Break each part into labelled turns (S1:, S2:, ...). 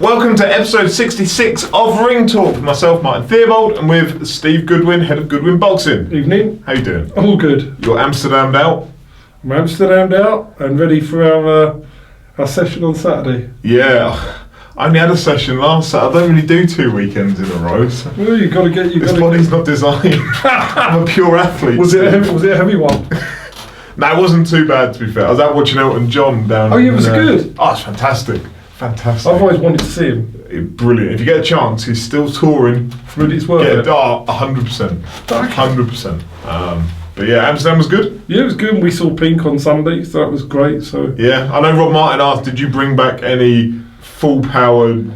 S1: Welcome to episode 66 of Ring Talk with myself, Martin Theobald, and with Steve Goodwin, head of Goodwin Boxing.
S2: Evening.
S1: How you doing?
S2: All good.
S1: You're Amsterdam'd out?
S2: I'm Amsterdam'd out and ready for our session on Saturday.
S1: Yeah, I only had a session last Saturday. I don't really do 2 weekends in a row. So
S2: Well, you got to get you.
S1: this body's not designed. I'm a pure athlete.
S2: Was it a heavy one?
S1: No, it wasn't too bad, to be fair. I was out watching Elton John down.
S2: Oh, yeah, was it good?
S1: Oh, it's fantastic. Fantastic.
S2: I've always wanted to see him.
S1: Brilliant. If you get a chance, he's still touring.
S2: Really, it's worth it.
S1: 100%. 100%. But yeah, Amsterdam was good.
S2: Yeah, it was good. We saw Pink on Sunday, so that was great. So
S1: yeah, I know Rob Martin asked, did you bring back any full-powered,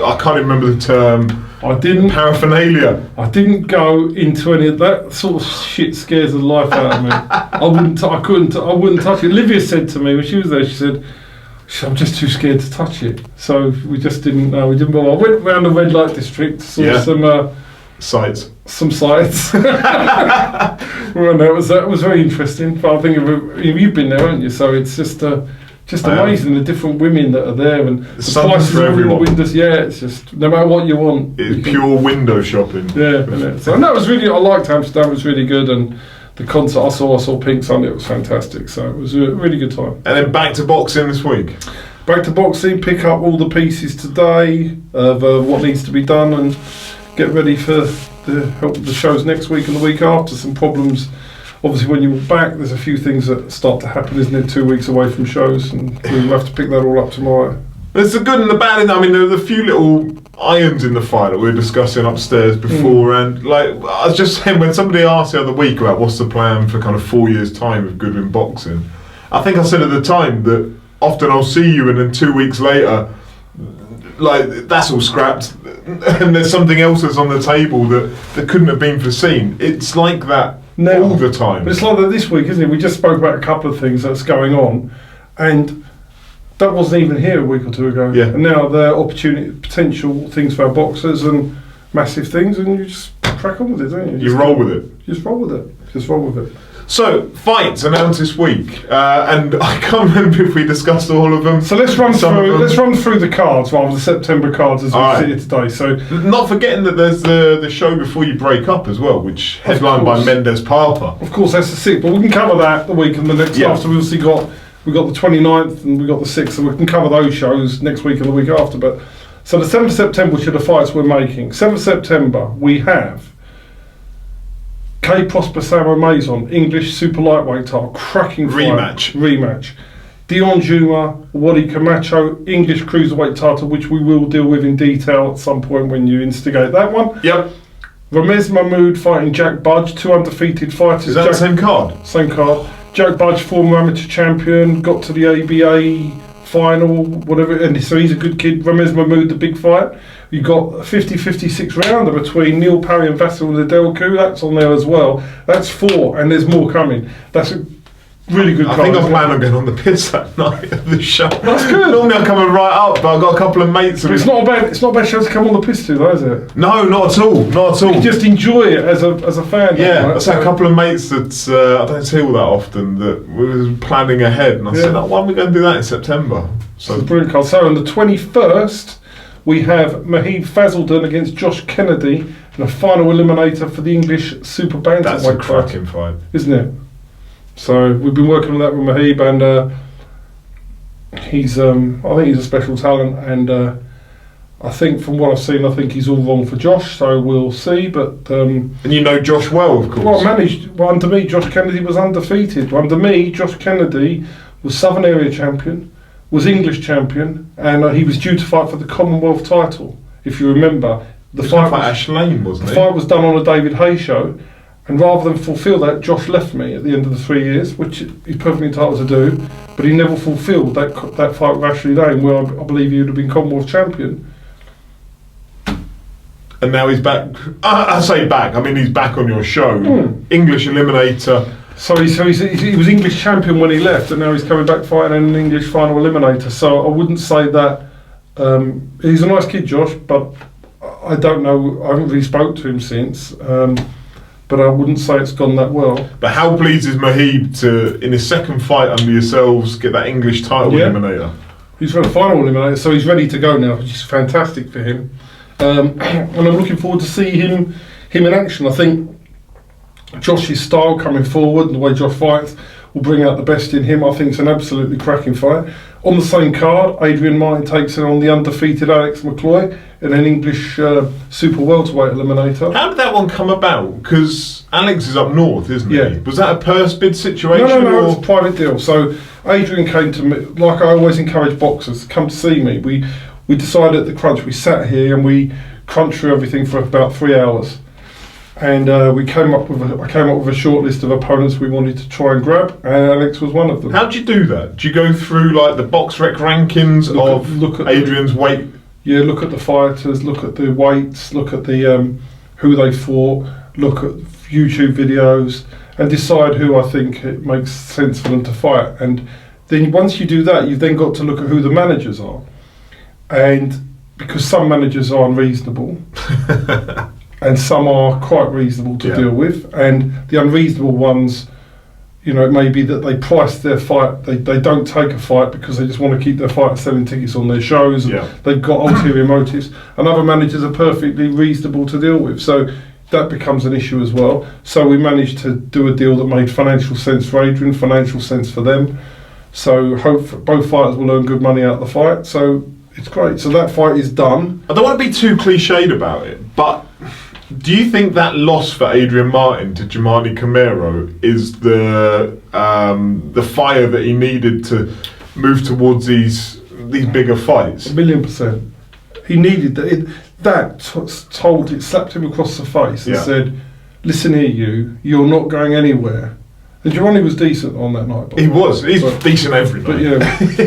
S1: I can't even remember the term,
S2: I didn't.
S1: paraphernalia?
S2: I didn't go into any of that sort of shit. Scares the life out of me. I wouldn't touch it. Olivia said to me when she was there, she said, I'm just too scared to touch it. So we just didn't. We didn't bother. I went round the red light district, saw some sites. Some sites. Well, no, that was very interesting. But I think you've been there, haven't you? So it's just amazing the different women that are there and the prices
S1: for everyone.
S2: The windows. Yeah, it's just no matter what you want.
S1: It's pure window shopping.
S2: Yeah. So no, it was really. I liked Amsterdam. It was really good and. The concert I saw Pink Sunday, it was fantastic, so it was a really good time. And
S1: then back to boxing this week?
S2: Back to boxing, pick up all the pieces today of what needs to be done and get ready for the shows next week and the week after. Some problems, obviously when you're back, there's a few things that start to happen, isn't it, 2 weeks away from shows, and we'll have to pick that all up tomorrow.
S1: There's the good and the bad. I mean, there were a few little irons in the fire that we were discussing upstairs before, and like I was just saying, when somebody asked the other week about what's the plan for kind of 4 years' time of Goodwin Boxing, I think I said at the time that often I'll see you and then 2 weeks later, like that's all scrapped, and there's something else that's on the table that couldn't have been foreseen. It's like that all the time.
S2: But it's like that this week, isn't it? We just spoke about a couple of things that's going on, and that wasn't even here a week or two ago.
S1: Yeah.
S2: And now there are potential things for our boxers and massive things, and you just crack on with it, don't you?
S1: You roll with it.
S2: Just roll with it. Just roll with it.
S1: So, fights announced this week, and I can't remember if we discussed all of them.
S2: So let's run through the cards, rather the September cards as we see it today. So,
S1: not forgetting that there's the show before you break up as well, which headlined by Mendes Papa.
S2: Of course, that's the 6th, but we can cover that the week and the next after. We've also got the 29th and we got the 6th, so we can cover those shows next week and the week after. But so the 7th of September, which are the fights we're making. 7th of September, we have Prospere Ramez, English super lightweight title, cracking fight. Rematch. Deion Jumah, Wadi Camacho, English cruiserweight title, which we will deal with in detail at some point when you instigate that one.
S1: Yep.
S2: Ramez Mahmood fighting Jack Budge, 2 undefeated fighters.
S1: Is that the same card?
S2: Same card. Jack Budge, former amateur champion, got to the ABA final, whatever, and so he's a good kid. Ramez Mahmood, the big fight. You got a 50-56 rounder between Neil Parry and Vasile Nedelcu. That's on there as well. That's 4, and there's more coming. That's a really good card.
S1: I think I plan on going on the piss that night of the show.
S2: That's good.
S1: Normally I come right up, but I've got a couple of mates.
S2: But it's not a bad show to come on the piss to, though, is it?
S1: No, not at all. You can
S2: just enjoy it as a fan.
S1: Yeah, right? I said a couple of mates that I don't see all that often that we were planning ahead, and I said, why aren't we going to do that in September? So
S2: it's a brilliant card. So on the 21st, we have Muheeb Fazeldin against Josh Kennedy in a final eliminator for the English super bantamweight.
S1: That's a cracking fight,
S2: isn't it? So we've been working on that with Muheeb, and he's I think he's a special talent, and I think from what I've seen, I think he's all wrong for Josh. So we'll see. But and
S1: you know Josh well, of course.
S2: Well, under me, Josh Kennedy was undefeated. Under me, Josh Kennedy was Southern Area champion, was English champion, and he was due to fight for the Commonwealth title. If you remember, the fight was
S1: Ash Lane, wasn't it?
S2: The fight was done on a David Hay show. And rather than fulfil that, Josh left me at the end of the 3 years, which he's perfectly entitled to do. But he never fulfilled that fight with Ashley Lane, where I believe he would have been Commonwealth champion.
S1: And now he's back. I say back. I mean he's back on your show. English eliminator.
S2: So he was English champion when he left, and now he's coming back fighting in an English final eliminator. So I wouldn't say that. He's a nice kid, Josh, but I don't know. I haven't really spoke to him since. But I wouldn't say it's gone that well.
S1: But how pleased is Muheeb to, in his second fight under yourselves, get that English title eliminator?
S2: He's for the final eliminator, so he's ready to go now, which is fantastic for him. And I'm looking forward to see him in action. I think Josh's style coming forward and the way Josh fights will bring out the best in him. I think it's an absolutely cracking fight. On the same card, Adrian Martin takes it on the undefeated Alex McCloy in an English super welterweight eliminator.
S1: How did that one come about? Because Alex is up north, isn't
S2: Yeah.
S1: he? Was that a purse bid situation?
S2: No, it's a private deal. So Adrian came to me, like I always encourage boxers, come to see me. We decided at the crunch, we sat here and we crunched through everything for about 3 hours. And I came up with a short list of opponents we wanted to try and grab, and Alex was one of them.
S1: How do you do that? Do you go through like the box rec rankings look at Adrian's weight?
S2: Yeah, look at the fighters, look at the weights, look at the who they fought, look at YouTube videos, and decide who I think it makes sense for them to fight. And then once you do that, you've then got to look at who the managers are, and because some managers are unreasonable. And some are quite reasonable to deal with, and the unreasonable ones, you know, it may be that they price their fight, they don't take a fight because they just want to keep their fighters selling tickets on their shows, and they've got ulterior motives, and other managers are perfectly reasonable to deal with, so that becomes an issue as well. So we managed to do a deal that made financial sense for Adrian, financial sense for them, so both fighters will earn good money out of the fight, so it's great. So that fight is done.
S1: I don't want to be too cliched about it, but do you think that loss for Adrian Martin to Jumah Camaro is the fire that he needed to move towards these bigger fights?
S2: 1,000,000%. He needed that. It slapped him across the face and said, "Listen here, you're not going anywhere." And Jumah was decent on that night.
S1: He's decent every night.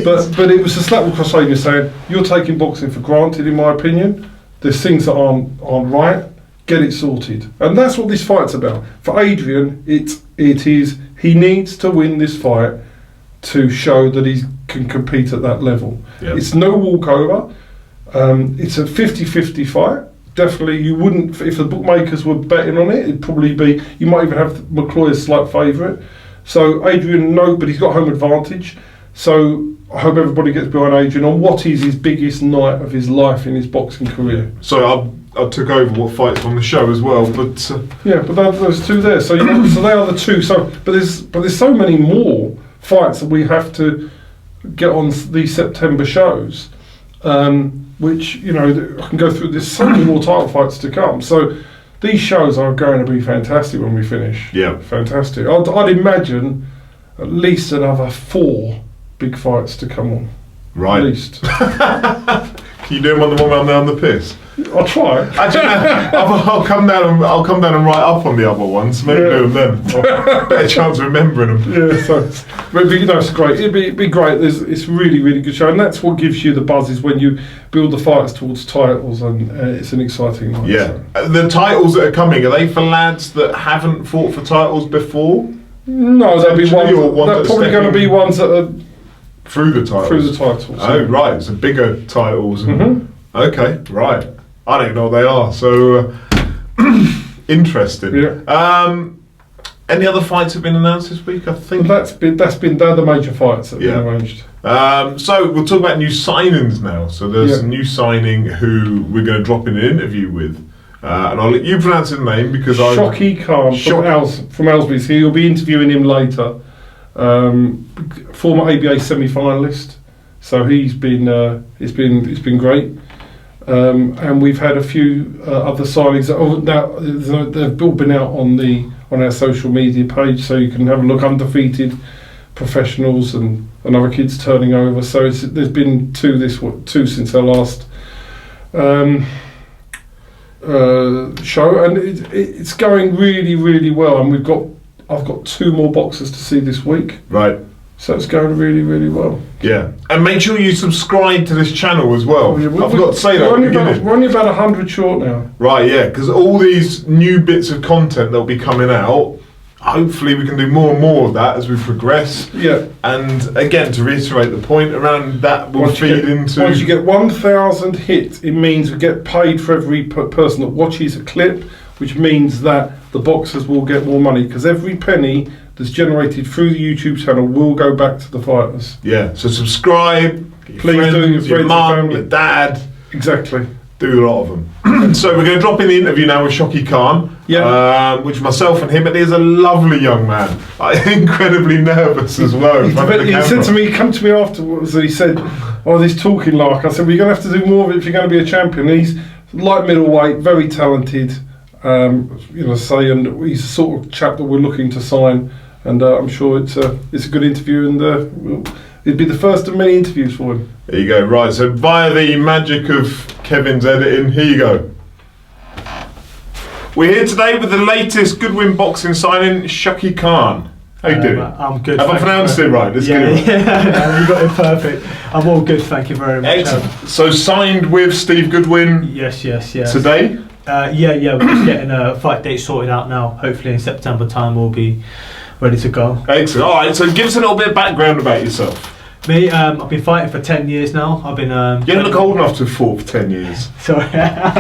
S2: But it was a slap across the face saying, "You're taking boxing for granted, in my opinion. There's things that aren't right. Get it sorted." And that's what this fight's about. For Adrian, it is he needs to win this fight to show that he can compete at that level. Yep. It's no walkover. It's a 50-50 fight. Definitely, you wouldn't, if the bookmakers were betting on it, it'd probably be, you might even have McCloy as slight favourite. So Adrian, but he's got home advantage. So I hope everybody gets behind Adrian on what is his biggest night of his life in his boxing career.
S1: So I took over what fights on the show as well, but
S2: but there's two there. So so they are the two. So but there's so many more fights that we have to get on these September shows, which I can go through. There's so many more title fights to come. So these shows are going to be fantastic when we finish.
S1: Yeah,
S2: fantastic. I'd imagine at least another 4 big fights to come on.
S1: Right.
S2: At least.
S1: Can you do them on the one on the piss?
S2: I'll try.
S1: Actually, I'll come down and write up on the other ones. Maybe do them then. Better chance of remembering them.
S2: Yeah, so it's great. It'd be great. It's really, really good show, and that's what gives you the buzz is when you build the fighters towards titles, and it's an exciting night.
S1: Yeah. So. The titles that are coming, are they for lads that haven't fought for titles before?
S2: No, there'll be ones. They're probably going to be ones that are
S1: through the titles. Oh, right. So bigger titles. Okay, right. I don't know what they are. So interesting. Yeah. Any other fights have been announced this week? I think
S2: they're the major fights that have been arranged.
S1: So we'll talk about new signings now. So there's a new signing who we're going to drop in an interview with. And I'll let you pronounce his name because
S2: Shocki Khan from Ellesby's. He'll be interviewing him later. Former ABA semi-finalist, so he's been it's been great. And we've had a few other signings that they've all been out on our social media page, so you can have a look. Undefeated professionals and other kids turning over. So there's been two since our last show, and it's going really, really well. And I've got 2 more boxers to see this week.
S1: Right.
S2: So it's going really, really well.
S1: Yeah. And make sure you subscribe to this channel as well. I forgot to say that.
S2: We're only about 100 short now.
S1: Right, yeah, because all these new bits of content that'll be coming out, hopefully we can do more and more of that as we progress.
S2: Yeah.
S1: And again, to reiterate the point around that will feed into...
S2: Once you get 1,000 hits, it means we get paid for every person that watches a clip, which means that the boxers will get more money, because every penny that's generated through the YouTube channel will go back to the fighters.
S1: Yeah, so subscribe, Your
S2: Please
S1: friends,
S2: do, your
S1: your
S2: friends and
S1: mum,
S2: family.
S1: your dad.
S2: Exactly.
S1: Do a lot of them. So we're going to drop in the interview now with Shocki Khan, which myself and him, and he's a lovely young man, incredibly nervous as well.
S2: He said to me, he came to me afterwards, and he said, "Oh, this talking like." I said, "Well, you're going to have to do more of it if you're going to be a champion." And he's light middleweight, very talented, and he's the sort of chap that we're looking to sign. And I'm sure it's a good interview, and it'd be the first of many interviews for him.
S1: There you go. Right, so via the magic of Kevin's editing, here you go. We're here today with the latest Goodwin boxing signing, Shocki Khan. How you doing?
S3: I'm good.
S1: Have I pronounced it right? Let's get it right.
S3: Yeah, you got it perfect. I'm all good, thank you very much.
S1: Excellent. So signed with Steve Goodwin.
S3: Yes.
S1: Today?
S3: We're just getting a fight date sorted out now. Hopefully in September time we'll be ready to go.
S1: Excellent. All right, so give us a little bit of background about yourself.
S3: Me, I've been fighting for 10 years now. I've been.
S1: You don't look old enough to have fought for 10 years.
S3: Sorry,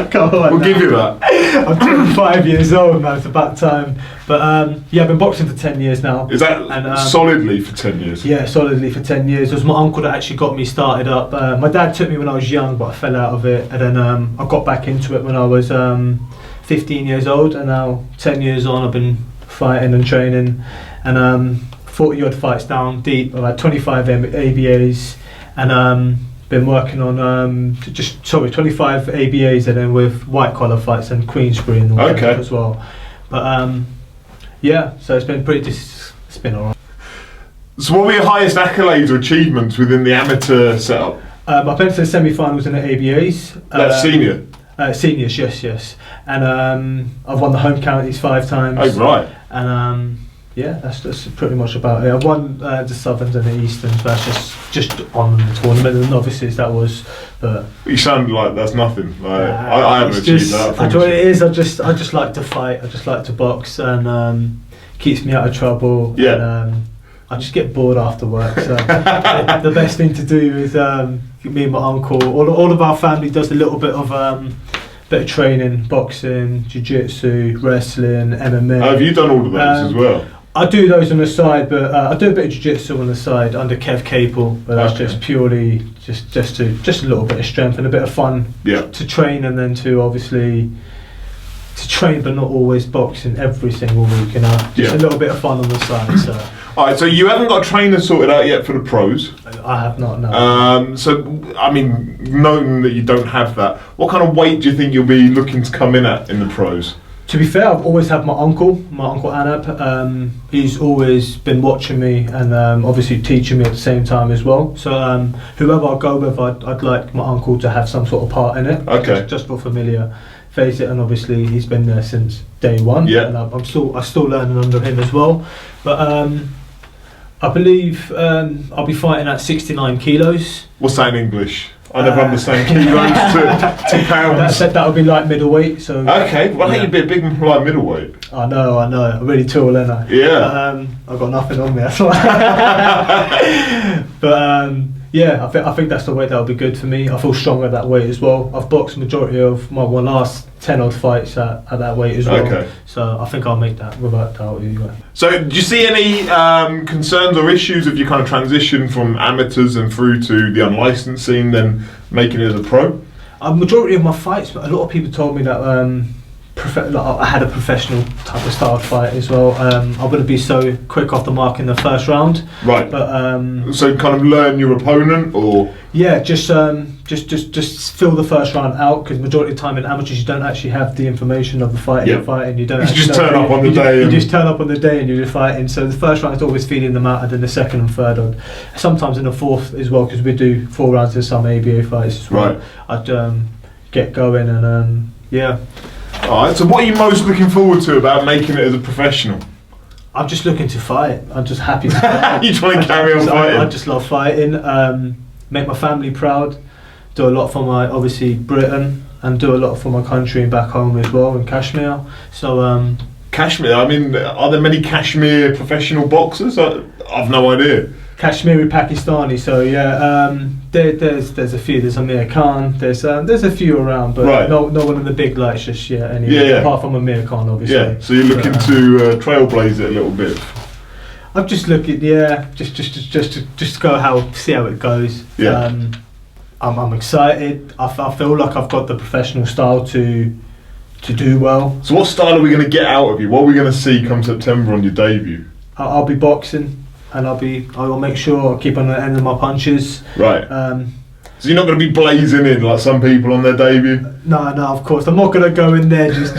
S3: come on.
S1: We'll give you that.
S3: I'm 25 years old now. It's about time. But I've been boxing for 10 years now.
S1: Is that solidly for 10 years?
S3: Yeah, solidly for 10 years. It was my uncle that actually got me started up. My dad took me when I was young, but I fell out of it, and then I got back into it when I was 15 years old, and now 10 years on, I've been fighting and training, and 40 odd fights down deep. I've had 25 ABAs, and been working on 25 ABAs, and then with white collar fights and Queensbury and all that as well. But so it's been it's been alright.
S1: So what were your highest accolades or achievements within the amateur setup?
S3: I've been to the semi-finals in the ABAs.
S1: That's senior?
S3: Seniors, yes. And I've won the home counties 5 times.
S1: Oh, right.
S3: And that's pretty much about it. I've won the Southerns and the Easterns, but that's just on the tournament. The novices, that was. But
S1: you sound like that's nothing. Like, I haven't achieved that.
S3: I what it is. I just like to fight. I just like to box, and keeps me out of trouble.
S1: Yeah.
S3: And, I just get bored after work. So the best thing to do is me and my uncle. All of our family does a little bit of training, boxing, jiu-jitsu, wrestling, MMA.
S1: Have you done all of those as well?
S3: I do those on the side, but I do a bit of jiu-jitsu on the side under Kev Capel, but that's just purely just a little bit of strength and a bit of fun to train, and then to obviously to train, but not always boxing every single week. Just a little bit of fun on the side. So.
S1: All right, so you haven't got a trainer sorted out yet for the pros?
S3: I have not, no.
S1: So, I mean, knowing that you don't have that, what kind of weight do you think you'll be looking to come in at in the pros?
S3: To be fair, I've always had my uncle Anab. He's always been watching me and obviously teaching me at the same time as well. So whoever I go with, I'd like my uncle to have some sort of part in it.
S1: Okay.
S3: Just for familiar. Face it, and obviously he's been there since day one.
S1: Yeah.
S3: And I'm still learning under him as well. But I believe I'll be fighting at 69 kilos.
S1: What's that in English? I never understand kilos to pounds.
S3: That would be light middleweight. So
S1: okay, well, you'd be a big light middleweight.
S3: I know. I'm really tall, aren't I?
S1: Yeah.
S3: I've got nothing on me. That's why. But I think that's the weight that will be good for me. I feel strong at that weight as well. I've boxed majority of my last 10 odd fights at that weight as well.
S1: Okay.
S3: So I think I'll make that without doubt. Anyway.
S1: So do you see any concerns or issues if you kind of transition from amateurs and through to the unlicensed scene, then making it as a pro?
S3: Majority of my fights, but a lot of people told me that I had a professional type of style fight as well. I wouldn't be so quick off the mark in the first round.
S1: Right.
S3: But
S1: so kind of learn your opponent, or
S3: just fill the first round out, because majority of the time in amateurs you don't actually have the information of the fight you're fighting. You don't.
S1: You just turn up on the day.
S3: You just turn up on the day and you're just fighting. So the first round is always feeling them out, and then the second and third, and sometimes in the fourth as well, because we do 4 rounds of some ABA fights as well. Right. I'd get going and
S1: Alright, so what are you most looking forward to about making it as a professional?
S3: I'm just looking to fight. I'm just happy to fight.
S1: You try and carry on fighting?
S3: I just love fighting. Make my family proud. Do a lot for my, obviously, Britain, and do a lot for my country and back home as well, in Kashmir. So
S1: Kashmir, I mean, are there many Kashmir professional boxers? I've no idea.
S3: Kashmiri Pakistani, so there's a few. There's Amir Khan. There's a few around, but no one of the big lights just yet. Anyway, apart from Amir Khan, obviously.
S1: Yeah. So you're looking to trailblaze it a little bit.
S3: I'm just looking, just go see how it goes.
S1: Yeah.
S3: I'm excited. I feel like I've got the professional style to do well.
S1: So what style are we going to get out of you? What are we going to see come September on your debut?
S3: I'll be boxing, and I'll make sure I keep on the end of my punches.
S1: Right. So you're not going to be blazing in like some people on their debut?
S3: No, of course. I'm not going to go in there just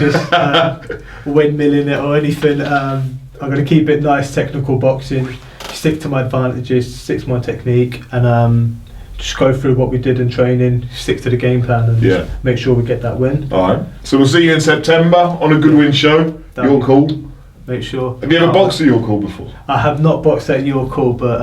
S3: windmilling it or anything. I'm going to keep it nice, technical boxing, stick to my advantages, stick to my technique, and just go through what we did in training, stick to the game plan, and just make sure we get that win.
S1: All right. So we'll see you in September on a Goodwin show. Your call.
S3: Make sure.
S1: Have you ever boxed at Your Call before?
S3: I have not boxed at Your Call, but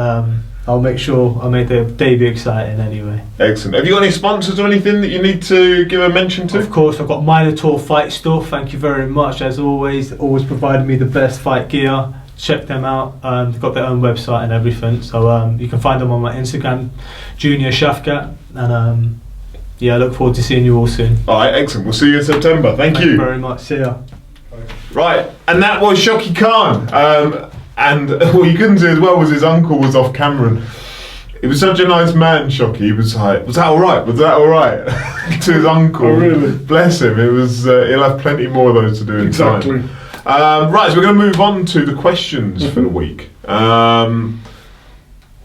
S3: I'll make sure I make the debut exciting anyway.
S1: Excellent. Have you got any sponsors or anything that you need to give a mention to?
S3: Of course, I've got Minotaur Fight Store. Thank you very much, as always providing me the best fight gear. Check them out. They've got their own website and everything, so you can find them on my Instagram, Junior Shofqat, and I look forward to seeing you all soon.
S1: All right, excellent. We'll see you in September. Thank you
S3: very much. See ya.
S1: Right, and that was Shocki Khan. And what you couldn't see as well was his uncle was off camera. He was such a nice man, Shocki. He was like, "Was that all right? Was that all right?" to his uncle.
S2: Oh, really?
S1: Bless him. It was. He'll have plenty more of those to do in time. Right, so we're going to move on to the questions for the week.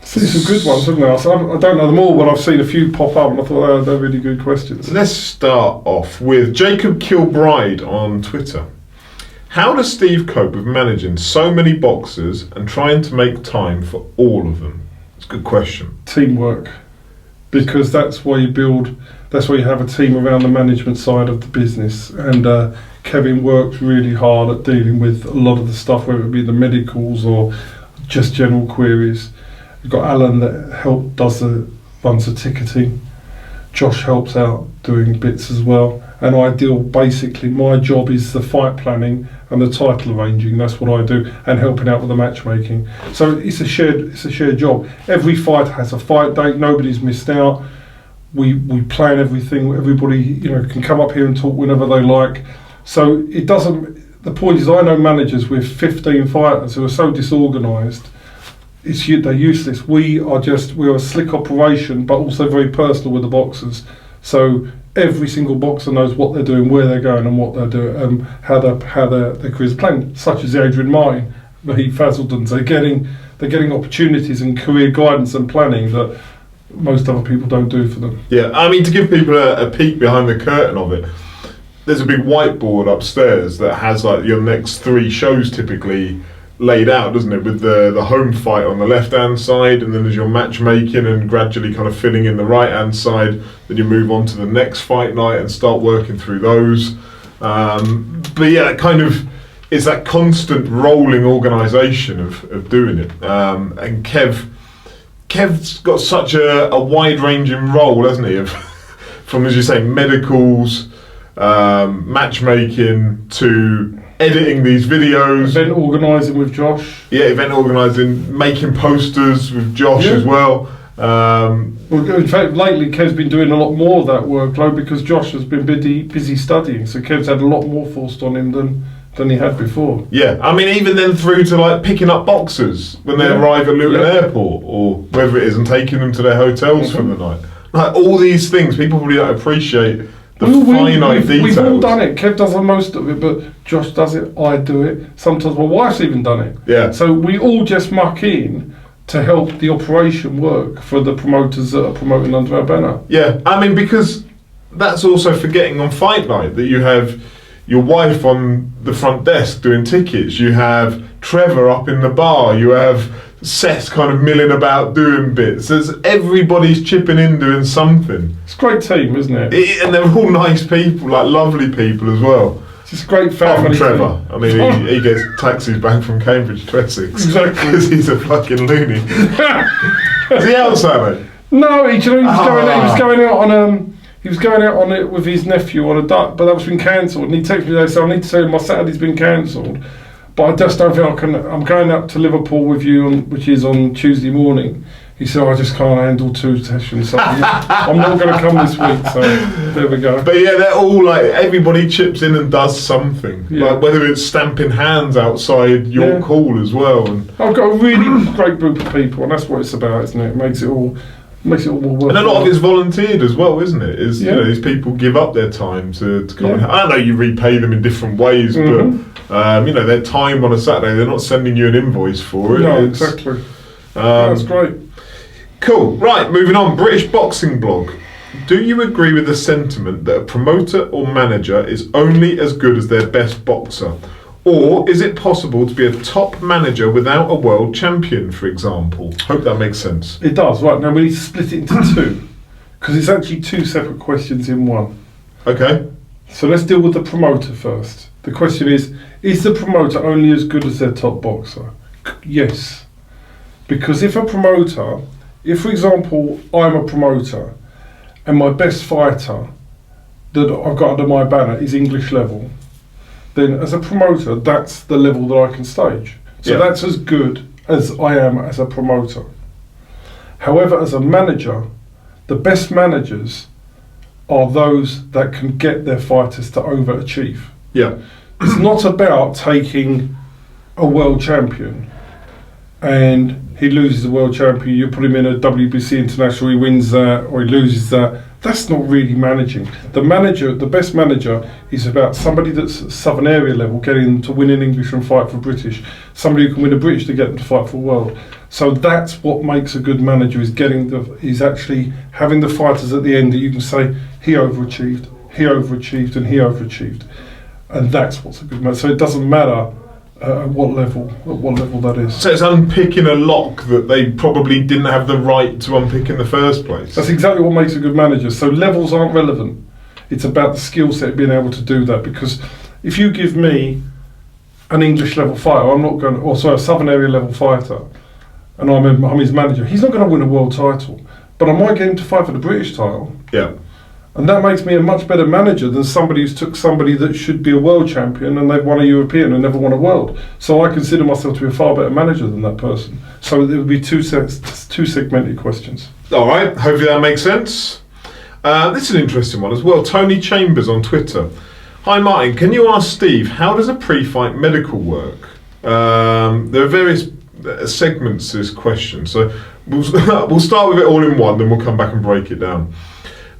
S2: See some good ones, haven't there? I don't know them all, but I've seen a few pop up, and I thought they're really good questions.
S1: Let's start off with Jacob Kilbride on Twitter. How does Steve cope with managing so many boxers and trying to make time for all of them? It's a good question.
S2: Teamwork, because that's why you build. That's why you have a team around the management side of the business. And Kevin works really hard at dealing with a lot of the stuff, whether it be the medicals or just general queries. You've got Alan that runs the ticketing. Josh helps out doing bits as well. And basically my job is the fight planning and the title arranging. That's what I do, and helping out with the matchmaking. So it's a shared job. Every fight has a fight date. Nobody's missed out. We plan everything. Everybody can come up here and talk whenever they like. So it doesn't. The point is, I know managers with 15 fighters who are so disorganised. They're useless. We're a slick operation, but also very personal with the boxers. So every single boxer knows what they're doing, where they're going, and what they're doing, how their careers planned. Such as Adrian Martin, Muheeb, Fazeldin. They're getting opportunities and career guidance and planning that most other people don't do for them.
S1: Yeah, I mean, to give people a peek behind the curtain of it, there's a big whiteboard upstairs that has like your next 3 shows typically laid out, doesn't it, with the home fight on the left hand side, and then there's your matchmaking and gradually kind of filling in the right hand side. Then you move on to the next fight night and start working through those. But yeah, kind of it's that constant rolling organisation of doing it. And Kev's got such a wide ranging role, hasn't he, of from, as you say, medicals, matchmaking to editing these videos,
S2: event organising with Josh.
S1: Yeah, event organising, making posters with Josh as well.
S2: Well, in fact, lately Kev's been doing a lot more of that workload because Josh has been busy studying. So Kev's had a lot more forced on him than he had before.
S1: Yeah, I mean, even then through to like picking up boxers when they arrive at Luton Airport or wherever it is, and taking them to their hotels for the night. Like all these things, people probably don't appreciate.
S2: We've all done it. Kev does most of it, but Josh does it, I do it. Sometimes my wife's even done it.
S1: Yeah.
S2: So we all just muck in to help the operation work for the promoters that are promoting under our banner.
S1: Yeah, I mean, because that's also forgetting on fight night that you have your wife on the front desk doing tickets, you have Trevor up in the bar, you have Seth kind of milling about doing bits. There's everybody's chipping in doing something.
S2: It's a great team, isn't it?
S1: And they're all nice people, like lovely people as well.
S2: It's just a great family.
S1: Trevor. I mean, he gets taxis back from Cambridge to Essex.
S2: Exactly.
S1: Because he's a fucking loony. Is he outside, mate?
S2: No, he was going out on it with his nephew on a duck, but that was been cancelled. And he texted me today, so I need to say my Saturday's been cancelled. But I just don't think I can. I'm going up to Liverpool with you, which is on Tuesday morning. He said, I just can't handle 2 sessions, so I'm not going to come this week, so there we go.
S1: But yeah, they're all like, everybody chips in and does something.
S2: Yeah.
S1: Like whether it's stamping hands outside your call as well. And
S2: I've got a really great group of people, and that's what it's about, isn't it? It makes it all more work.
S1: and a lot of it's volunteered as well, isn't it? Is
S2: Yeah.
S1: you know, these people give up their time to come and
S2: Yeah.
S1: I know you repay them in different ways, but you know, their time on a Saturday, they're not sending you an invoice for it.
S2: No,
S1: It's,
S2: exactly. That's great.
S1: Cool. Right, moving on. British Boxing Blog. Do you agree with the sentiment that a promoter or manager is only as good as their best boxer? Or is it possible to be a top manager without a world champion, for example? Hope that makes sense.
S2: It does. Right, now we need to split it into 2, because it's actually 2 separate questions in one.
S1: Okay.
S2: So let's deal with the promoter first. The question is the promoter only as good as their top boxer? Yes. Because if for example, I'm a promoter and my best fighter that I've got under my banner is English level, then as a promoter, that's the level that I can stage. So that's as good as I am as a promoter. However, as a manager, the best managers are those that can get their fighters to overachieve.
S1: Yeah.
S2: It's not about taking a world champion and he loses the world champion, you put him in a WBC international, he wins that or he loses that. That's not really managing. The best manager is about somebody that's Southern area level, getting them to win in English and fight for British. Somebody who can win a British to get them to fight for world. So that's what makes a good manager, is actually having the fighters at the end that you can say, he overachieved, and he overachieved. And that's what's a good manager. So it doesn't matter at what level that is.
S1: So it's unpicking a lock that they probably didn't have the right to unpick in the first place.
S2: That's exactly what makes a good manager. So levels aren't relevant. It's about the skill set, being able to do that. Because if you give me an English level fighter, a Southern area level fighter, and I'm his manager, he's not going to win a world title. But I might get him to fight for the British title.
S1: Yeah.
S2: And that makes me a much better manager than somebody who's took somebody that should be a world champion and they've won a European and never won a world. So I consider myself to be a far better manager than that person. So there would be two segmented questions.
S1: All right, hopefully that makes sense. This is an interesting one as well. Tony Chambers on Twitter. Hi Martin, can you ask Steve, how does a pre-fight medical work? There are various segments to this question, so we'll start with it all in one, then we'll come back and break it down.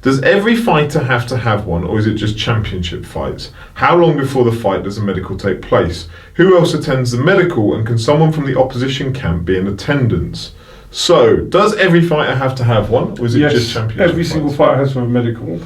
S1: Does every fighter have to have one, or is it just championship fights? How long before the fight does a medical take place? Who else attends the medical, and can someone from the opposition camp be in attendance? So, does every fighter have to have one, or is it just championship
S2: every
S1: fights?
S2: single fighter has to have a medical.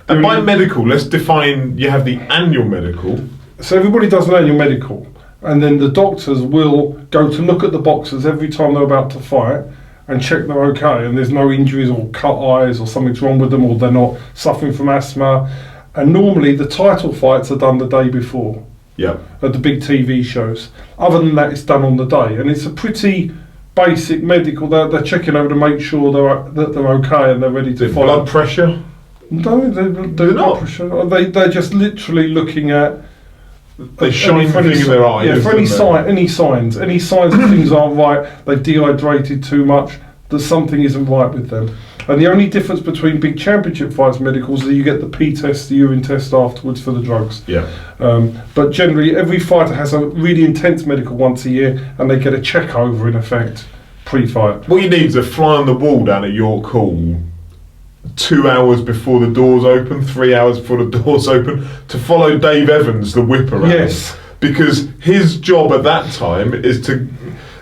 S1: And by medical, let's define, you have the annual medical.
S2: So everybody does an annual medical, and then the doctors will go to look at the boxers every time they're about to fight, and check they're okay and there's no injuries or cut eyes or something's wrong with them or they're not suffering from asthma. And normally the title fights are done the day before.
S1: Yeah.
S2: At the big TV shows. Other than that, it's done on the day, and it's a pretty basic medical. They're checking over to make sure that they're okay and they're ready to fight.
S1: Blood pressure?
S2: No, they're not. Pressure. They're just literally looking at.
S1: They shine anything in their eyes.
S2: Yeah, for any signs that things aren't right, they've dehydrated too much, that something isn't right with them. And the only difference between big championship fights medicals is that you get the P test, the urine test afterwards for the drugs.
S1: Yeah.
S2: But generally, every fighter has a really intense medical once a year, and they get a check over in effect pre-fight.
S1: What you need is a fly on the wall down at York Hall 2 hours before the doors open, 3 hours before the doors open, to follow Dave Evans, the whip around.
S2: Yes.
S1: Because his job at that time is to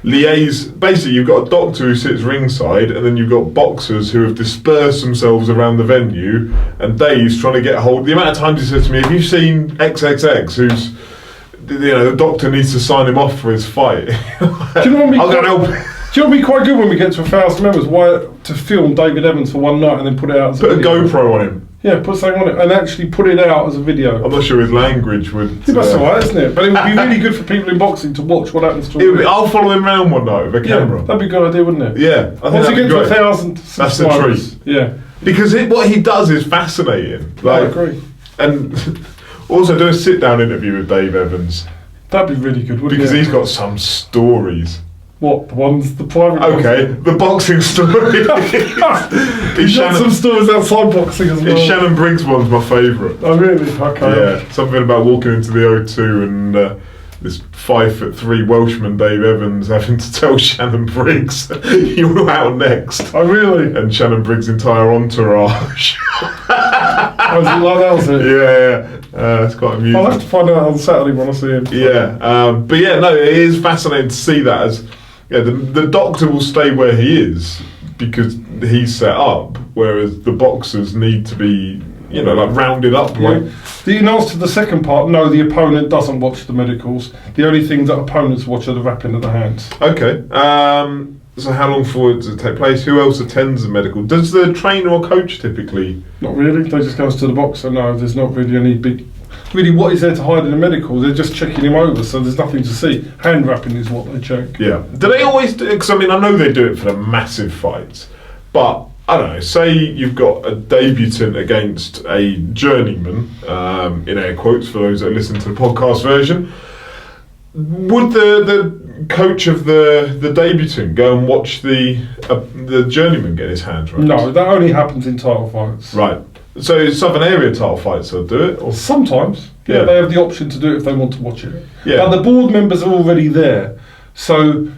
S1: liaise. Basically, you've got a doctor who sits ringside, and then you've got boxers who have dispersed themselves around the venue, and Dave's trying to get hold. The amount of times he said to me, "Have you seen XXX? Who's, the doctor needs to sign him off for his fight."
S2: Do you know what I mean?
S1: I'll go and help.
S2: Do you know what would be quite good when we get to 1,000 members? Why to film David Evans for one night and then put it out as a
S1: Put a
S2: video?
S1: GoPro on him.
S2: Yeah, put something on it and actually put it out as a video.
S1: I'm not sure his language would.
S2: Yeah, that's alright, isn't it? But it would be really good for people in boxing to watch what happens to him.
S1: I'll follow him around one night with a camera.
S2: Yeah, that'd be a good idea, wouldn't it?
S1: Yeah, I think
S2: once you get to
S1: great.
S2: 1,000
S1: That's the
S2: subscribers.
S1: treat.
S2: Yeah.
S1: Because what he does is fascinating.
S2: I agree.
S1: And also do a sit-down interview with Dave Evans.
S2: That'd be really good, wouldn't
S1: Because
S2: it?
S1: he's got some stories.
S2: What, the private
S1: Okay, the boxing story.
S2: He's got some stories outside boxing as well.
S1: Shannon Briggs one's my favourite.
S2: Oh really? Okay.
S1: Yeah, something about walking into the O2 and this 5'3" Welshman Dave Evans having to tell Shannon Briggs, "You're out next."
S2: Oh really?
S1: And Shannon Briggs' entire entourage.
S2: Oh, is it like that, was it?
S1: Yeah. It's quite amusing.
S2: I'll have to find out on Saturday when I see him.
S1: Yeah, but yeah, no, it is fascinating to see that as the doctor will stay where he is because he's set up, whereas the boxers need to be, like rounded up.
S2: Yeah.
S1: Like,
S2: In answer to the second part, no, the opponent doesn't watch the medicals. The only thing that opponents watch are the wrapping of the hands.
S1: okay. So how long for it does it take place? Who else attends the medical? Does the trainer or coach typically?
S2: Not really. They just goes to the boxer. No, there's not really any big. Really, what is there to hide in the medical? They're just checking him over, so there's nothing to see. Hand wrapping is what they check.
S1: Yeah. Do they always do? Because I know they do it for the massive fights, but I don't know. Say you've got a debutant against a journeyman, in air quotes for those that listen to the podcast version. Would the coach of the debutant go and watch the journeyman get his hands wrapped?
S2: No, that only happens in title fights.
S1: Right. So Southern Area title fights they'll do it, or
S2: Sometimes,
S1: Yeah.
S2: they have the option to do it if they want to watch it.
S1: Yeah.
S2: But the board members are already there, so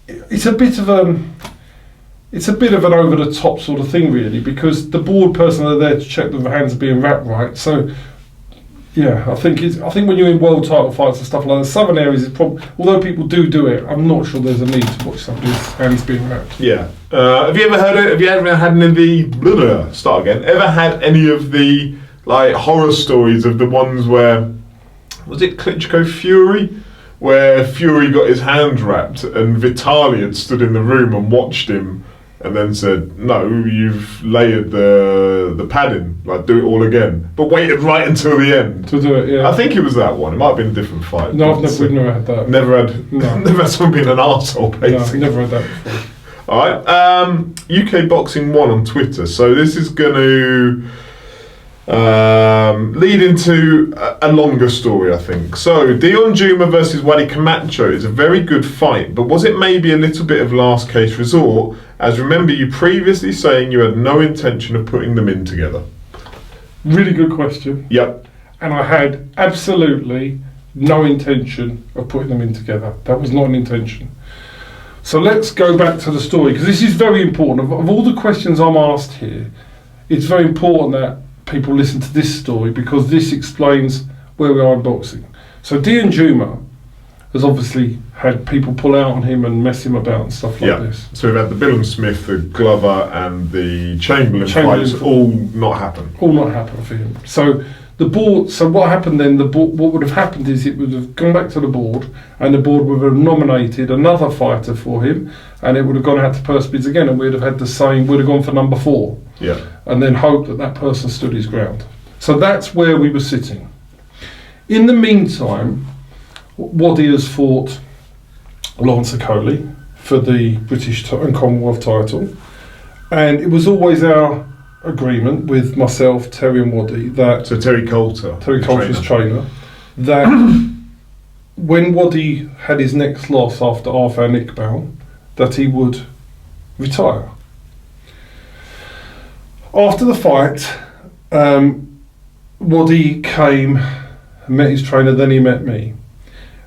S2: it's a bit of an over the top sort of thing, really, because the board person are there to check that the hands are being wrapped right. So. Yeah, I think when you're in world title fights and stuff like that, Southern Areas is probably, although people do it, I'm not sure there's a need to watch somebody's hands being wrapped.
S1: Yeah. Have you ever heard it? Have you ever had any of the start again? Ever had any of the like horror stories of the ones where was it Klitschko Fury, where Fury got his hands wrapped and Vitali had stood in the room and watched him and then said, "No, you've layered the padding, like do it all again," but waited right until the end
S2: To do it, yeah.
S1: I think it was that one. It might have been a different fight.
S2: No,
S1: but,
S2: we've never had that.
S1: never had.
S2: No.
S1: Never had someone being an arsehole,
S2: No,
S1: basically.
S2: never had that before.
S1: All right. UK Boxing 1 on Twitter. So this is going to lead into a longer story, I think. So Deion Jumah versus Wadi Camacho is a very good fight, but was it maybe a little bit of last case resort? As remember you previously saying you had no intention of putting them in together.
S2: Really good question.
S1: Yep.
S2: And I had absolutely no intention of putting them in together. That was not an intention. So let's go back to the story, because this is very important. Of all the questions I'm asked here, it's very important that people listen to this story, because this explains where we are in boxing. So Deion Jumah has obviously had people pull out on him and mess him about and stuff like this.
S1: So we've had the Billum Smith, the Glover and the Chamberlain fights all not happen.
S2: All not happen for him. So the board. So what happened then? What would have happened is it would have gone back to the board, and the board would have nominated another fighter for him, and it would have gone out to purse bids again, and we'd have had the same. We'd have gone for number 4.
S1: Yeah.
S2: And then hope that person stood his ground. So that's where we were sitting. In the meantime, Wadi has fought Lawrence Okoli for the British and Commonwealth title, and it was always our agreement with myself, Terry and Wadi, that
S1: So Terry Coulter's
S2: trainer, that when Wadi had his next loss after Arfan Iqbal, that he would retire. After the fight, Wadi came and met his trainer, then he met me.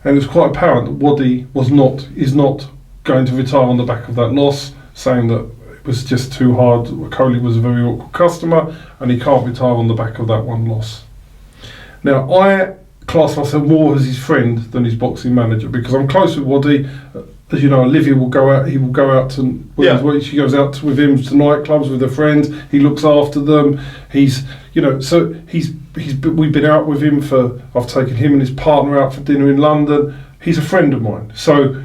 S2: And it was quite apparent that Wadi is not going to retire on the back of that loss, saying that it was just too hard. Okoli was a very awkward customer and he can't retire on the back of that one loss. Now, I class myself more as his friend than his boxing manager, because I'm close with Wadi. As you know, Olivia will go out. He will go out to. She goes out with him to nightclubs with her friends. He looks after them. We've been out with him I've taken him and his partner out for dinner in London. He's a friend of mine. So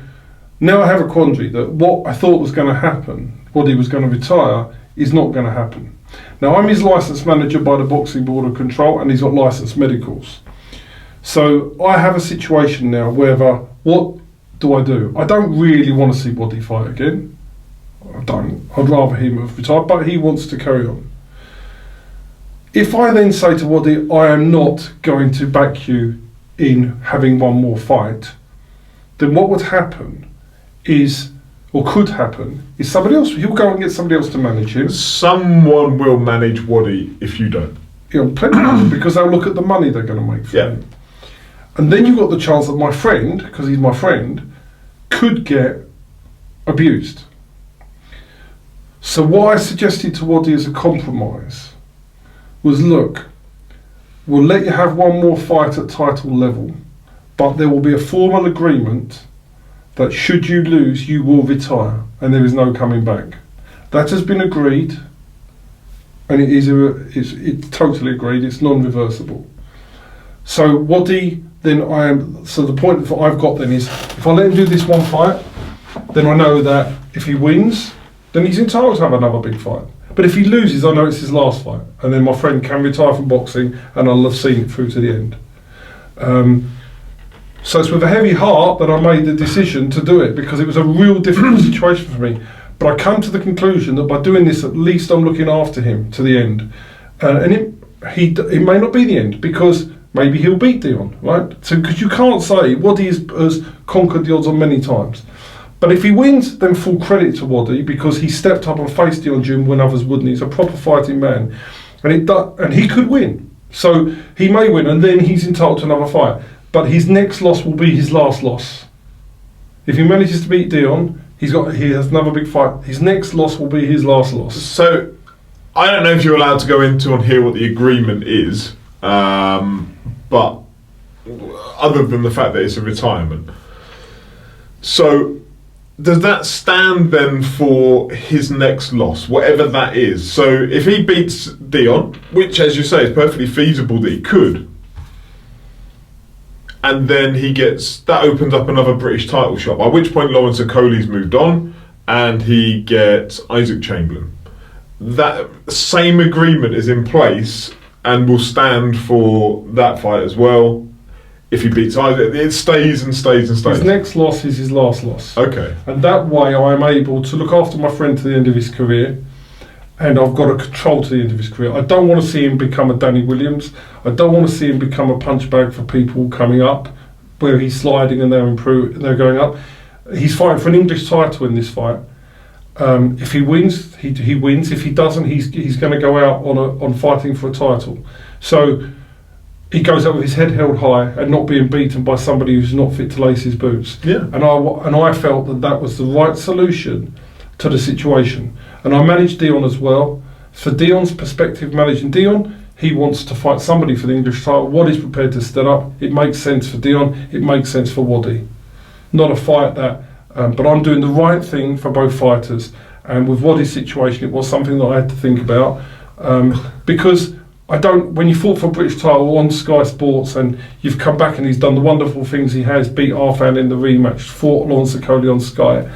S2: now I have a quandary that what I thought was going to happen, Wadi was going to retire, is not going to happen. Now I'm his licensed manager by the Boxing Board of Control, and he's got licensed medicals. So I have a situation now whether what do I do? I don't really want to see Wadi fight again. I don't. I'd rather him have retired, but he wants to carry on. If I then say to Wadi, I am not going to back you in having one more fight, then what would happen is or could happen, is somebody else. He'll go and get somebody else to manage him.
S1: Someone will manage Wadi if you don't.
S2: Plenty of them, because they'll look at the money they're going to make for him. And then you've got the chance that my friend, because he's my friend, could get abused. So what I suggested to Wadi as a compromise was, look, we'll let you have one more fight at title level, but there will be a formal agreement that should you lose, you will retire, and there is no coming back. That has been agreed, and it's totally agreed. It's non-reversible. So Wadi, so the point that I've got then is, if I let him do this one fight, then I know that if he wins, then he's entitled to have another big fight. But if he loses, I know it's his last fight, and then my friend can retire from boxing, and I'll have seen it through to the end. So it's with a heavy heart that I made the decision to do it, because it was a real difficult situation for me. But I come to the conclusion that by doing this, at least I'm looking after him to the end. And it may not be the end, because maybe he'll beat Deion, right? So because you can't say Wadi has conquered the odds on many times. But if he wins, then full credit to Wadi, because he stepped up and faced Deion Jim when others wouldn't. He's a proper fighting man, and he could win. So he may win, and then he's entitled to another fight. But his next loss will be his last loss. If he manages to beat Deion, he has another big fight. His next loss will be his last loss.
S1: So I don't know if you're allowed to go into on here what the agreement is, but other than the fact that it's a retirement. So does that stand then for his next loss, whatever that is? So if he beats Deion, which as you say is perfectly feasible that he could, and then that opens up another British title shot, by which point Lawrence Okole's moved on and he gets Isaac Chamberlain. That same agreement is in place and will stand for that fight as well. If he beats Isaac, it stays and stays and stays.
S2: His next loss is his last loss.
S1: Okay.
S2: And that way I am able to look after my friend to the end of his career, and I've got a control to the end of his career. I don't want to see him become a Danny Williams. I don't want to see him become a punch bag for people coming up, where he's sliding and they're going up. He's fighting for an English title in this fight. If he wins, he wins. If he doesn't, he's going to go out on fighting for a title. So he goes up with his head held high and not being beaten by somebody who's not fit to lace his boots.
S1: Yeah.
S2: And I felt that was the right solution to the situation. And I managed Deion as well. For Deion's perspective, managing Deion, he wants to fight somebody for the English title. Wadi's prepared to step up. It makes sense for Deion. It makes sense for Wadi. Not a fight that, but I'm doing the right thing for both fighters. And with Wadi's situation, it was something that I had to think about, because when you fought for British title on Sky Sports and you've come back and he's done the wonderful things he has, beat Arfan in the rematch, fought Lawrence Okole on Sky.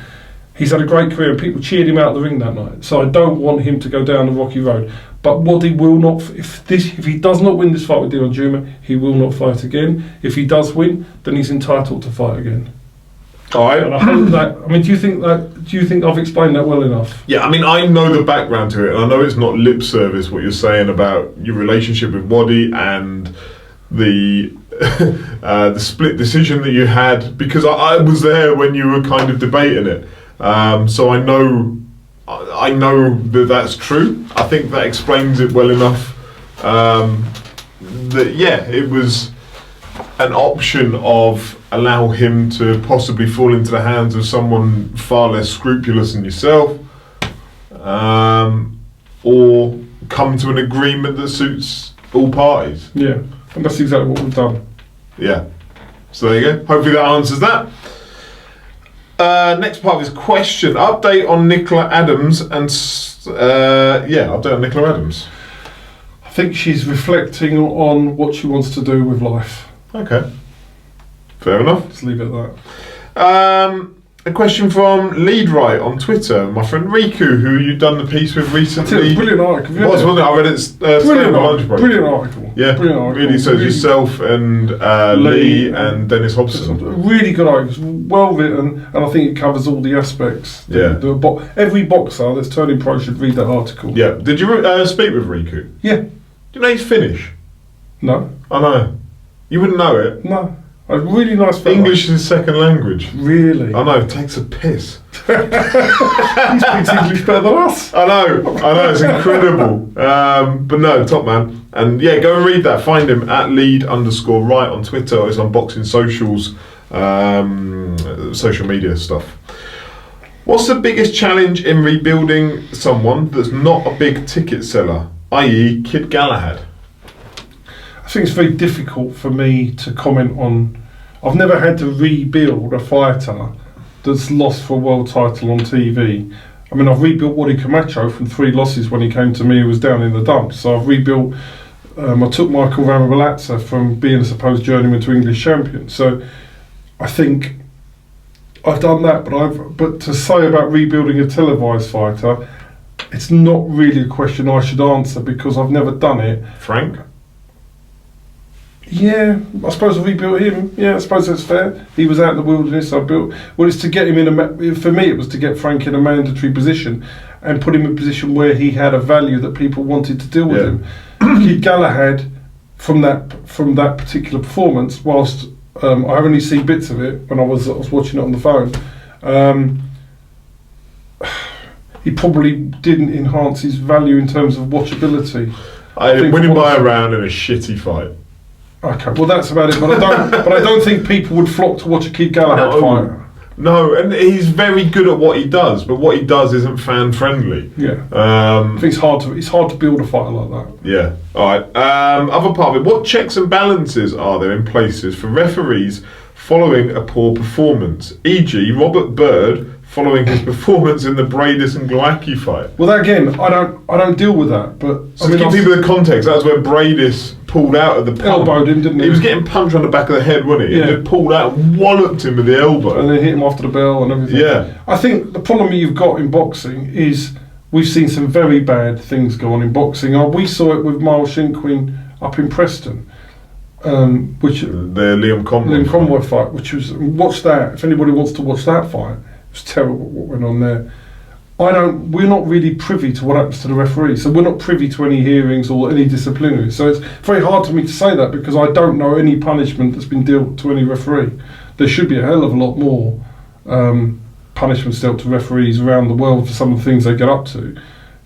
S2: He's had a great career and people cheered him out of the ring that night. So I don't want him to go down the rocky road. But Wadi will not, if he does not win this fight with Deion Jumah, he will not fight again. If he does win, then he's entitled to fight again.
S1: All right.
S2: And I hope that, do you think I've explained that well enough?
S1: Yeah, I mean, I know the background to it, and I know it's not lip service what you're saying about your relationship with Wadi and the the split decision that you had, because I was there when you were kind of debating it. So I know that that's true. I think that explains it well enough. That it was an option of allow him to possibly fall into the hands of someone far less scrupulous than yourself, or come to an agreement that suits all parties.
S2: Yeah, and that's exactly what we've done.
S1: Yeah. So there you go. Hopefully that answers that. Next part of his question: update on Nicola Adams and update on Nicola Adams.
S2: I think she's reflecting on what she wants to do with life.
S1: Okay, fair enough.
S2: Let's leave it at that.
S1: A question from Leadright on Twitter, my friend Riku, who you've done the piece with recently.
S2: Brilliant article.
S1: Wasn't it? I read it.
S2: Brilliant article.
S1: Yeah,
S2: brilliant article.
S1: Really. So yourself and Lee and Dennis Hobson.
S2: Really good article. It's well written, and I think it covers all the aspects.
S1: Yeah.
S2: Every boxer that's turning pro should read that article.
S1: Yeah. Did you speak with Riku?
S2: Yeah.
S1: Do you know he's Finnish?
S2: No.
S1: I know. You wouldn't know it.
S2: No. A really nice fella.
S1: English is his second language.
S2: Really?
S1: I know, it takes a piss.
S2: He speaks English better than us.
S1: I know, it's incredible. But no, top man. And yeah, go and read that. Find him at lead_right on Twitter. It's on Boxing Socials, social media stuff. What's the biggest challenge in rebuilding someone that's not a big ticket seller, i.e. Kid Galahad?
S2: I think it's very difficult for me to comment on. I've never had to rebuild a fighter that's lost for a world title on TV. I mean, I've rebuilt Wadi Camacho from 3 losses when he came to me. He was down in the dumps. So I've rebuilt. I took Michael Ramez from being a supposed journeyman to English champion. So I think I've done that. But to say about rebuilding a televised fighter, it's not really a question I should answer because I've never done it.
S1: Frank?
S2: Yeah, I suppose I rebuilt him. Yeah, I suppose that's fair. He was out in the wilderness. I built. Well, it's to get him in for me, it was to get Frank in a mandatory position and put him in a position where he had a value that people wanted to deal with him. Kid Galahad, from that particular performance, whilst I only see bits of it when I was watching it on the phone. He probably didn't enhance his value in terms of watchability.
S1: I think winning by a round in a shitty fight.
S2: Okay, well that's about it. But I don't think people would flock to watch a Kid Galahad fight.
S1: No, and he's very good at what he does, but what he does isn't fan friendly.
S2: Yeah. I think it's hard to build a fighter like that.
S1: Yeah. All right. Other part of it. What checks and balances are there in places for referees following a poor performance? E.g., Robert Bird following his performance in the Bradis and Glowacki fight.
S2: Well, that again, I don't deal with that. But
S1: so to give people the context, that was where Bradis pulled out of the pump.
S2: Elbowed him, didn't he?
S1: He was getting punched on the back of the head, wasn't he?
S2: Yeah.
S1: He just pulled out and walloped him with the elbow.
S2: And then hit him after the bell and everything.
S1: Yeah.
S2: I think the problem you've got in boxing is we've seen some very bad things go on in boxing. We saw it with Miles Shinkwin up in Preston. Which
S1: the Liam Conroy
S2: fight, which was, watch that. If anybody wants to watch that fight, it was terrible what went on there. We're not really privy to what happens to the referee, so we're not privy to any hearings or any disciplinary. So it's very hard for me to say that because I don't know any punishment that's been dealt to any referee. There should be a hell of a lot more punishments dealt to referees around the world for some of the things they get up to.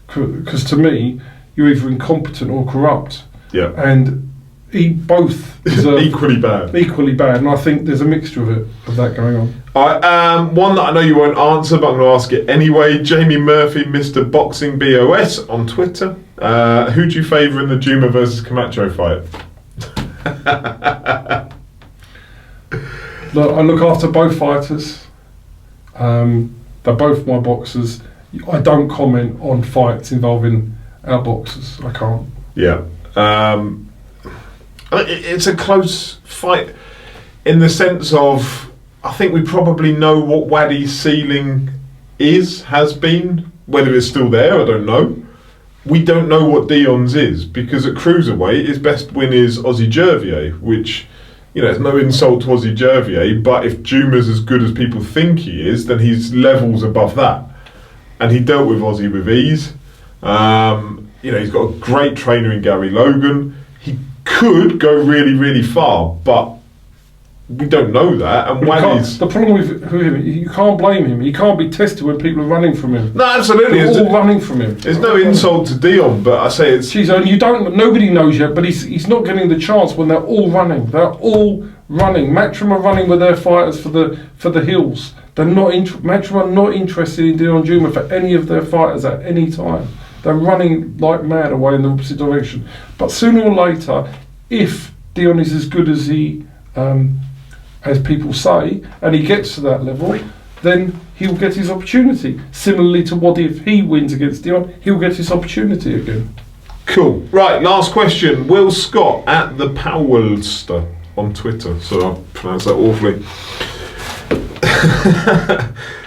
S2: Because to me, you're either incompetent or corrupt.
S1: Yeah.
S2: And both
S1: equally bad,
S2: and I think there's a mixture of that going on.
S1: One that I know you won't answer, but I'm going to ask it anyway. Jamie Murphy, Mr. Boxing BOS on Twitter. Who do you favour in the Jumah versus Camacho fight?
S2: Look, I look after both fighters. They're both my boxers. I don't comment on fights involving our boxers. I can't.
S1: Yeah. It's a close fight in the sense of I think we probably know what Wadi's ceiling has been. Whether it's still there, I don't know. We don't know what Deion's is because at cruiserweight his best win is Ozzy Jervier, which, you know, it's no insult to Ozzy Jervier, but if Jumah's as good as people think he is, then he's levels above that. And he dealt with Ozzy with ease. You know, he's got a great trainer in Gary Logan. He could go really, really far, but we don't know that. And
S2: the problem with him, you can't blame him. He can't be tested when people are running from him.
S1: No, absolutely.
S2: They're all running from him.
S1: There's no insult to Deion, but I say it's.
S2: Nobody knows yet, but he's not getting the chance when they're all running. They're all running. Matchroom are running with their fighters for the hills. They're not. Matchroom are not interested in Deion Jumah for any of their fighters at any time. They're running like mad away in the opposite direction. But sooner or later, if Deion is as good as as people say, and he gets to that level, then he'll get his opportunity. Similarly to Wadi, if he wins against Deion, he'll get his opportunity again.
S1: Cool. Right, last question. Will Scott at the Powellster on Twitter. So I pronounced that awfully.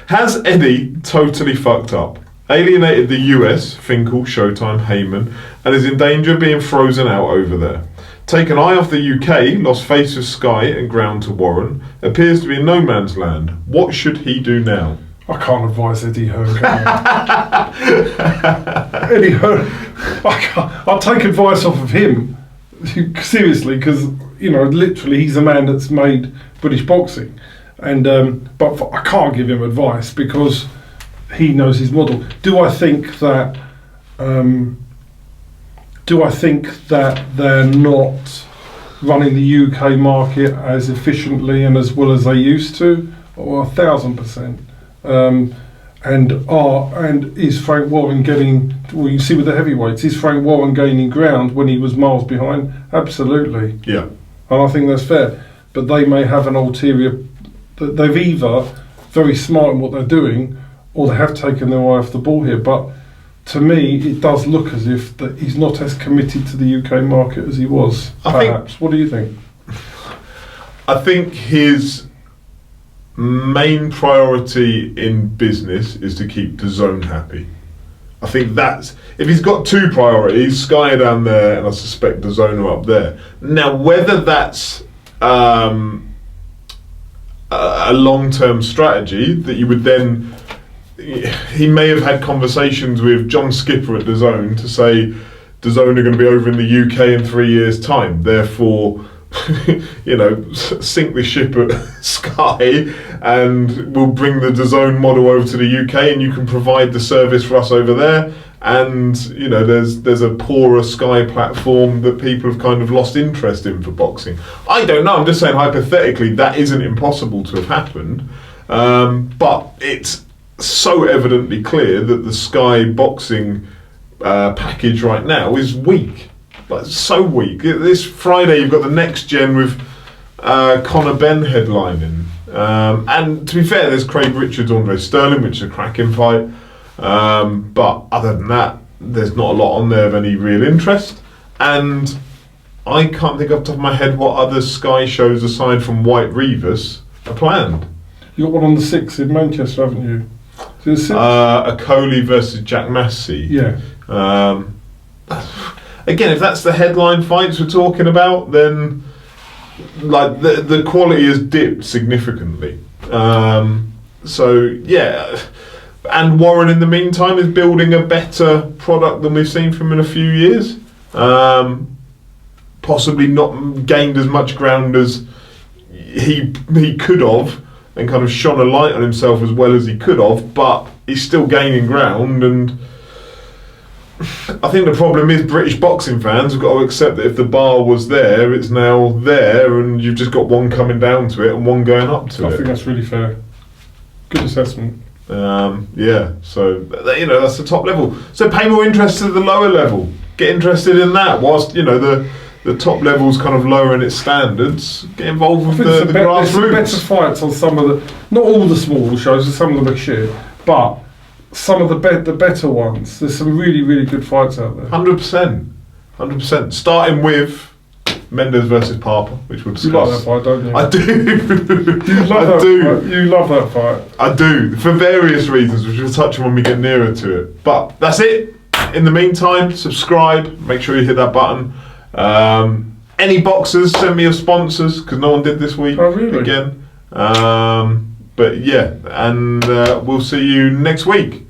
S1: Has Eddie totally fucked up? Alienated the US, Finkel, Showtime, Heyman, and is in danger of being frozen out over there. Take an eye off the UK, lost face of Sky and ground to Warren, appears to be in no man's land. What should he do now?
S2: I can't advise Eddie Hearn. Eddie Hearn, I'll take advice off of him, seriously, because, you know, literally he's the man that's made British boxing. And but I can't give him advice because he knows his model. Do I think that they're not running the UK market as efficiently and as well as they used to? Well, 1,000%. And is Frank Warren getting? Well, you see with the heavyweights, is Frank Warren gaining ground when he was miles behind? Absolutely.
S1: Yeah.
S2: And I think that's fair. But they may have an ulterior. They've either very smart in what they're doing, or they have taken their eye off the ball here. But to me, it does look as if that he's not as committed to the UK market as he was. Perhaps. What do you think?
S1: I think his main priority in business is to keep DAZN happy. I think that's, if he's got two priorities, Sky are down there and I suspect DAZN are up there. Now, whether that's a long-term strategy that you would then, he may have had conversations with John Skipper at DAZN to say DAZN are going to be over in the UK in 3 years' time, therefore sink the ship at Sky and we'll bring the DAZN model over to the UK and you can provide the service for us over there, and there's a poorer Sky platform that people have kind of lost interest in for boxing. I don't know, I'm just saying hypothetically that isn't impossible to have happened, but it's so evidently clear that the Sky boxing package right now is weak. Like, so weak. This Friday you've got the Next Gen with Conor Benn headlining, and to be fair, there's Craig Richards, Andre Sterling, which is a cracking fight, but other than that there's not a lot on there of any real interest, and I can't think off the top of my head what other Sky shows aside from White Revis are planned.
S2: You got one on the 6th in Manchester, haven't you? Is it the 6th?
S1: Coley versus Jack Massey.
S2: Yeah.
S1: Again, if that's the headline fights we're talking about, then like the quality has dipped significantly. So yeah, and Warren in the meantime is building a better product than we've seen from him in a few years. Possibly not gained as much ground as he could have, and kind of shone a light on himself as well as he could have, but he's still gaining ground. And I think the problem is British boxing fans have got to accept that if the bar was there, it's now there, and you've just got one coming down to it and one going up to it.
S2: I think that's really fair. Good assessment.
S1: Yeah, so that's the top level. So pay more interest to the lower level. Get interested in that. Whilst the top level's kind of lowering its standards, get involved with the grassroots.
S2: There's some better fights on some of the, not all the small shows, some of them are shit, but some of the better ones. There's some really, really good fights out there.
S1: 100%. Starting with Mendes versus Parper, which we'll discuss.
S2: You like that fight, don't you?
S1: I do.
S2: You love that fight.
S1: I do, for various reasons, which we'll touch on when we get nearer to it. But that's it. In the meantime, subscribe. Make sure you hit that button. Any boxers, send me your sponsors, because no one did this week.
S2: Oh, really?
S1: Again. But yeah, and we'll see you next week.